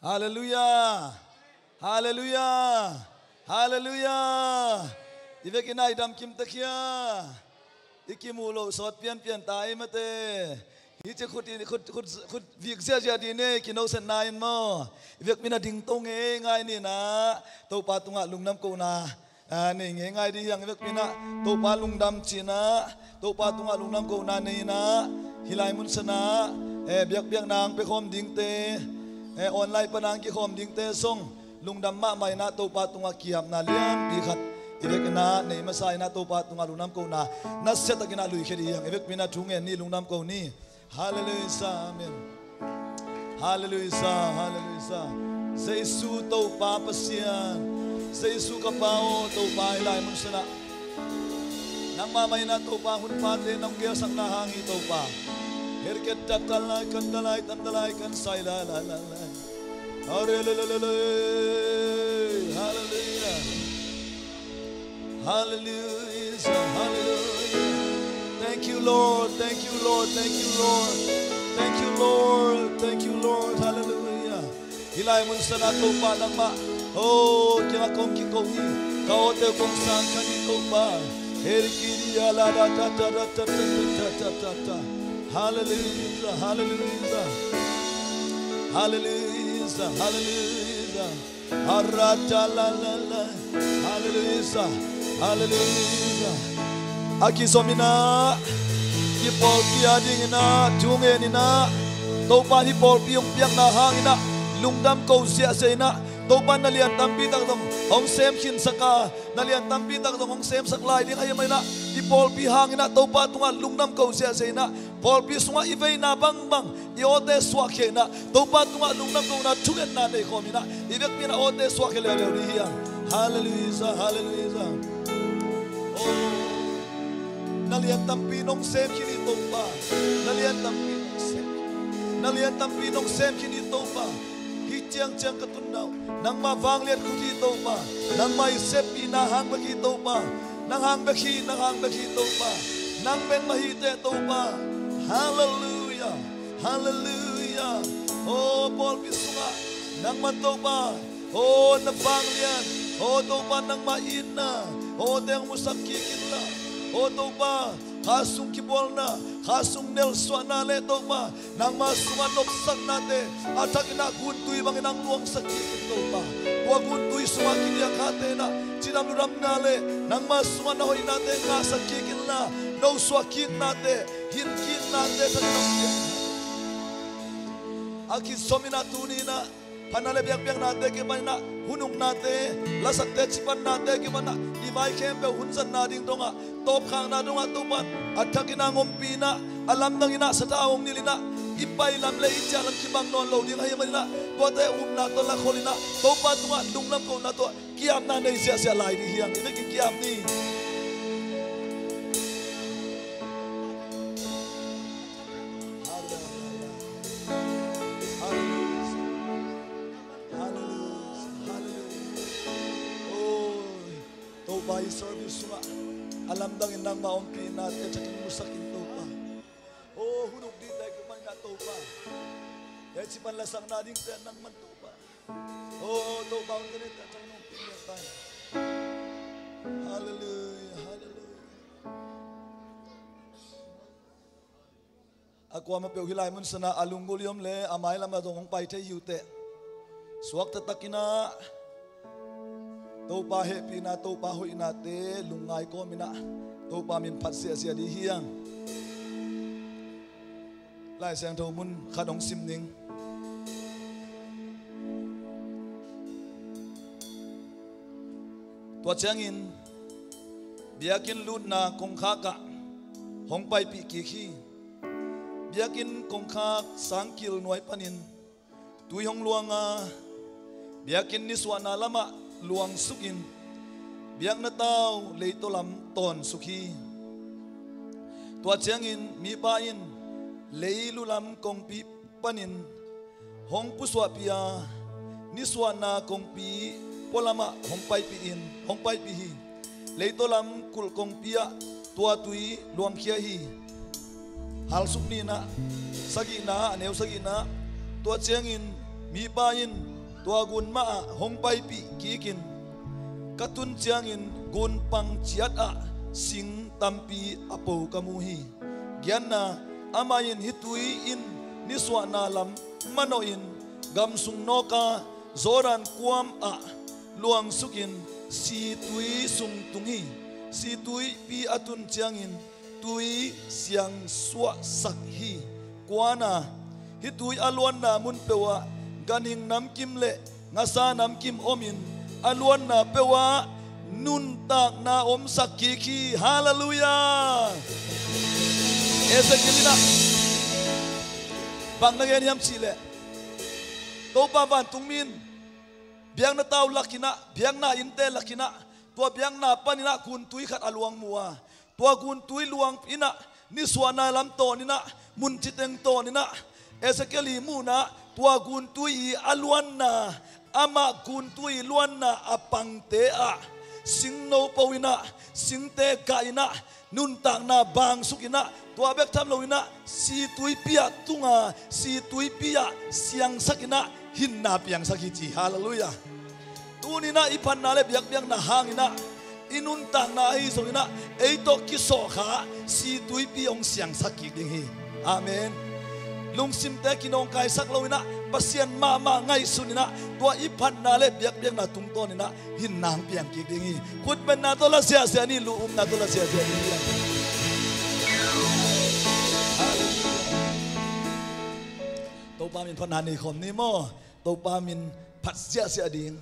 Hallelujah. Hallelujah. Hallelujah. Ivekina idam kim takia. Ikimulo sot pian tai mate. Hiche khut việc zia di ne kino sen nain mo. Ivek mina ding tong ngai ni na. To pa tunga lungnam ko na. Ni ngai di yang ivek mina to pa lungdam china. To pa tunga lungnam ko na ni na. Hilai mun sana. Biak nang pe khom ding te. Online panang ki khom ding te song. Lungdam ma mai na to pa tunga kiam na lian bi khat. Ivek na nei masai na to pa tunga lungnam ko na. Na seta kina lui khedi yang ivek mina thungen ni lungnam ko ni. Hallelujah, amen. Hallelujah, hallelujah. Jesu tau pa pasian, Jesu kapao tau pa ilai mun sana. Nang mamay na tau pa hun pate nang gaya sang nahangi tau pa. Herket tatalay tandalay kan say la. Hallelujah, hallelujah, hallelujah, hallelujah. Thank you, Lord. Thank you, Lord. Thank you, Lord. Thank you, Lord. Thank you, Lord. Hallelujah. Hilai mun sana to pa lang ma. Oh, kaya kong kikohi. Kaote kong sang kanito pa. Herikiri ala da ta. Hallelujah. Hallelujah. Hallelujah. Hallelujah. Harata la. Hallelujah. Hallelujah. Aki somina, hipol piading ina, tungen ina, topan hipol piung piang na hangina, lungdam kau sia ina, topan nalian tampi tak dong, hong sem kin saka, nalian tampi tak dong hong sem saklai ding ayam ina, hipol pi hangina, topan tunga lungdam kau sia ina, pol pi sunga ivei na bang, iote swake na, topan tunga lungdam kau na tungen na ne komina, ivek mina ote swake le hiang, hallelujah, hallelujah. Oh. Nalian tampi nong sem kini topa. Nalian tampi nong sem kini topa. Hitiang ketunau. Nang mavang liat kuki topa. Nang mai sepi nahang bagi topa. Nang hang bagi topa. Nang beng mahite topa. Hallelujah. Hallelujah. Oh Paul bisunga. Nang matopa. Oh navang liat. Oh topa nang maina. Oh teng musakikin la. O topa, kasung kibol na, kasung Nelson na le topa, nang masuman nopsak nate, atak na guntuy bang inang luang sakit topa, huwag guntuy sumakin yakate na, sinamluram na le, nang masuman na hoy nate nga sakikin na, no swakit nate, hinkin nate sa kinamyan. Akit somina tunina, panale biang nate kibay na, hunong nate, lasak tetsipan nate kibay na, imay kempe hunsan na ding tonga, top kang na dunga tupan at takina ngompi na alam nang ina sa taong nilina ipay lam le itya lang kibang non lo ding hayam nila bote na to la kholina topa tunga dunglam ko na to kiam na nei sia lai di hiang ini kiam ni topa service sunga alam dang inang maompi natin sa kinusakin topa. Oh, hunok di tayo kumang na topa. Kahit si panlasang nading tayo nang man topa. Oh, topa ang ganit at ang umpi niya tayo. Hallelujah, hallelujah. Ako ang mapiuhilay mo sana alunggulyom le, amay lang matungong paite yute. Suwak tatakina. Topa happy na topa hoy nate lungay ko mina topa min pat sia di hiang lai sang tho mun khadong simning tua changin biakin lut na kong khaka hong pai pi ki khi biakin kong khak sangkil noi panin tui hong luanga biakin niswana lama luang sukin biak na tao leito lam ton sukhi tua changin mi pain leilu lam kong pi panin hong puswa pia niswana kong pi polama hong pai pi in hong pai pi hi leito lam kul kong pia tua tui luang khia hi hal sukni na sagina aneu sagina tua changin mi pain tua gun ma hong pai pi kikin katun chiangin gun pang chiat a sing tampi apo kamuhi gianna amain hitui in niswa na lam manoin gamsung noka zoran kuam a luang sukin si tui sung tungi si tui pi atun chiangin tui siang swa sak hi kwana hitui alwan na mun pewa ganing nam kim le ngasa nam kim omin alwan na pewa nun tak na om sakki ki hallelujah esa kilina bang na gen yam chile to pa ban tungmin biang na taw lakina biang na inte lakina tua biang na panina kun tui khat aluang muwa tua kun tui luang ina ni suana lam to nina mun chiteng to nina esekeli muna tua kun tui aluan na ama kun tui luan na apang te a sing no pawina sing te ka ina nun tang na bang sukina tua bek tham loina si tui pia tunga si tui pia siang sakina hinna piang sakichi hallelujah tunina ipan na le biak biak na hangina inun tang na hi sokina eito kiso kha si tui pi ong siang sakki ding hi amen lungsim te kinong kai sak loina pasian ma ngai sunina tua ipan na le biak biak na tung to nina hin nang piang ki ding hi kut ben na to la sia sia ni lu na to la sia sia ni to pa min phan ni khom ni mo to pa min phat sia sia ding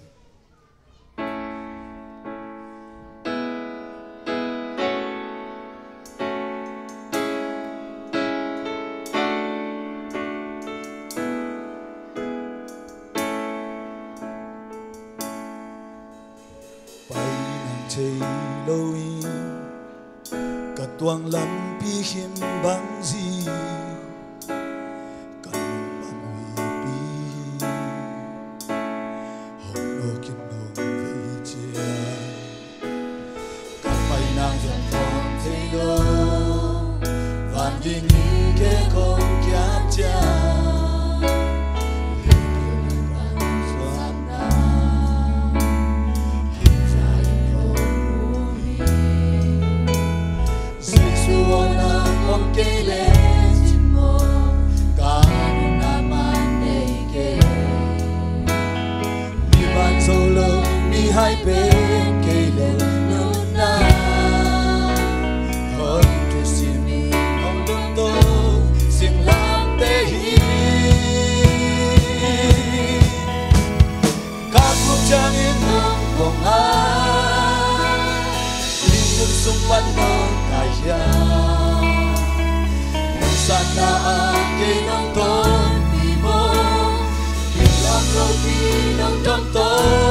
tuang lam pi him bang zi kan bang wi pi hong no kin nong ve chia kan pai nang jong thong te lo van ding ke kong kya cha hai bên cây lên nương na hơn tu xin không đúng tô xin làm tê hi các cuộc trang yên hương của ai linh hương sung văn nông cài ya sana cây nông thôn đi mô mình làm lâu đi nông trong tôi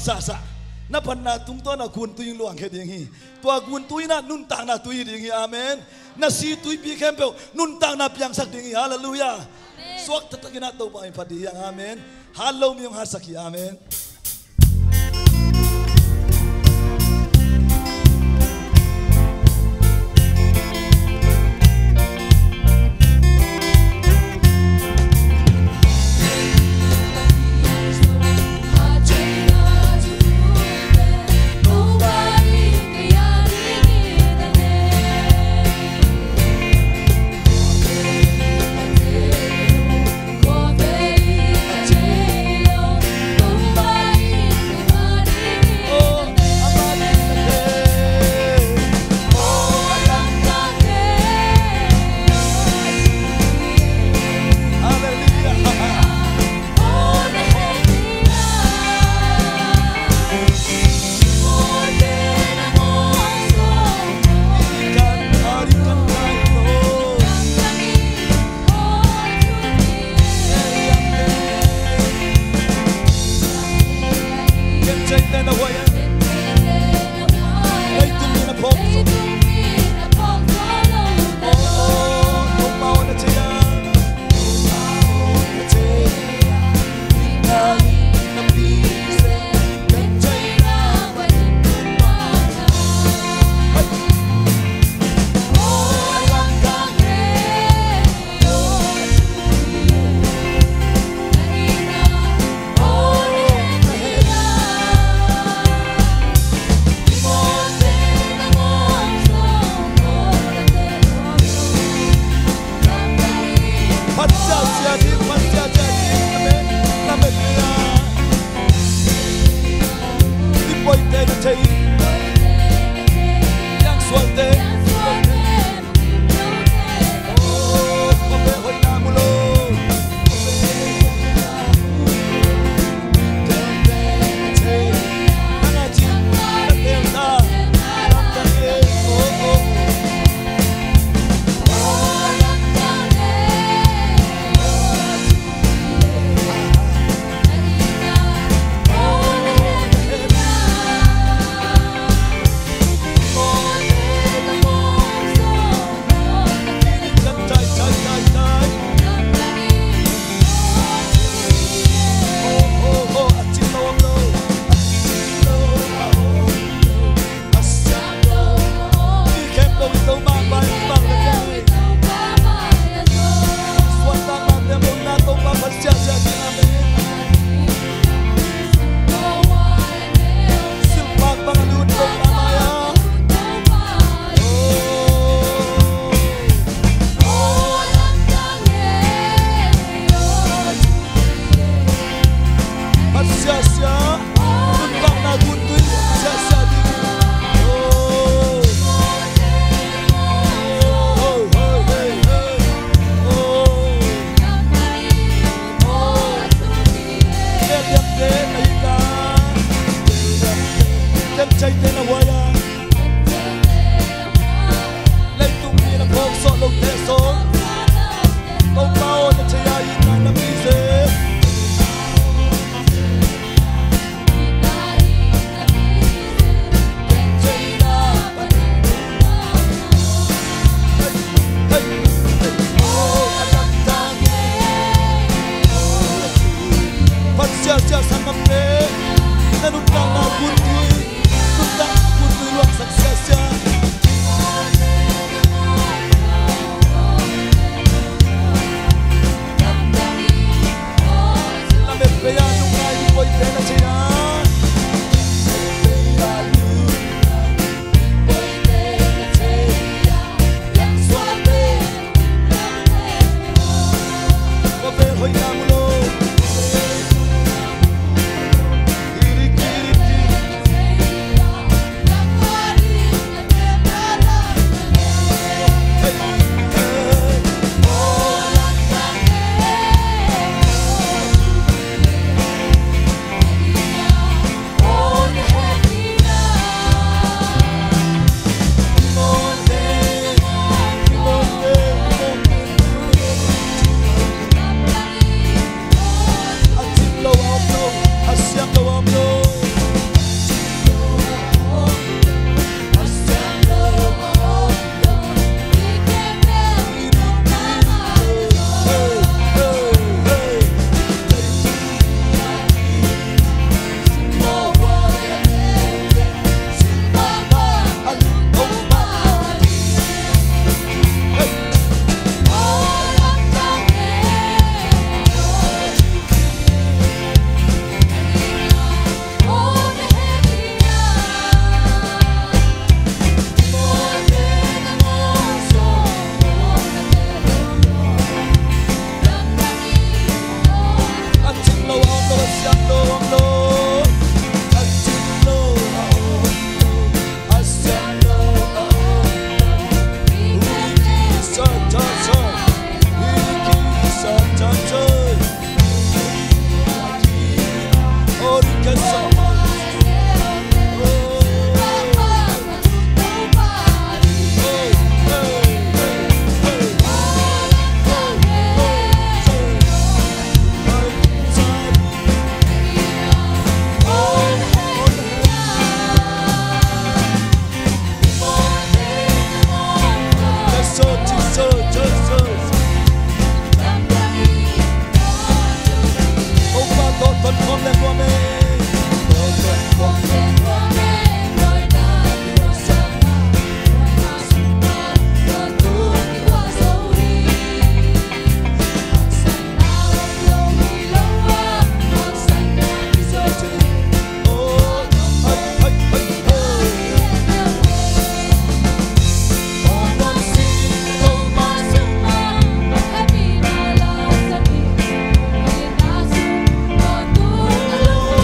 Sasa na pan na tung to na kun tu yung luang ke ding hi to kun tu na nun tang na tu ding hi amen na si tu pi kempe nun tang na piang sak ding hi haleluya suak tatagina to pa padi yang amen halo mi yung hasaki amen Sia-sia sangat pe, nanutang na kunti, Hãy subscribe cho kênh Ghiền Mì Gõ để không bỏ lỡ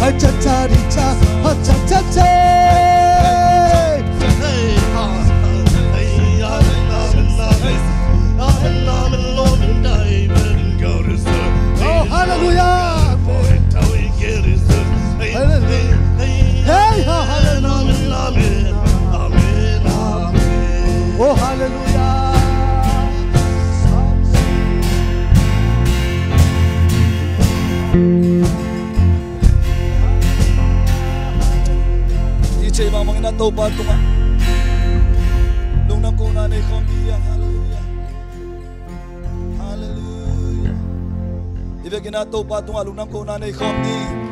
하차차리차 하차차차 DJ mamang inatoba tunga lungnam ko nanay kombiya hallelujah hallelujah ibig inatoba tunga lungnam ko nanay kombi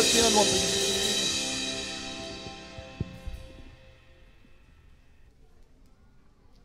Biak tina nuam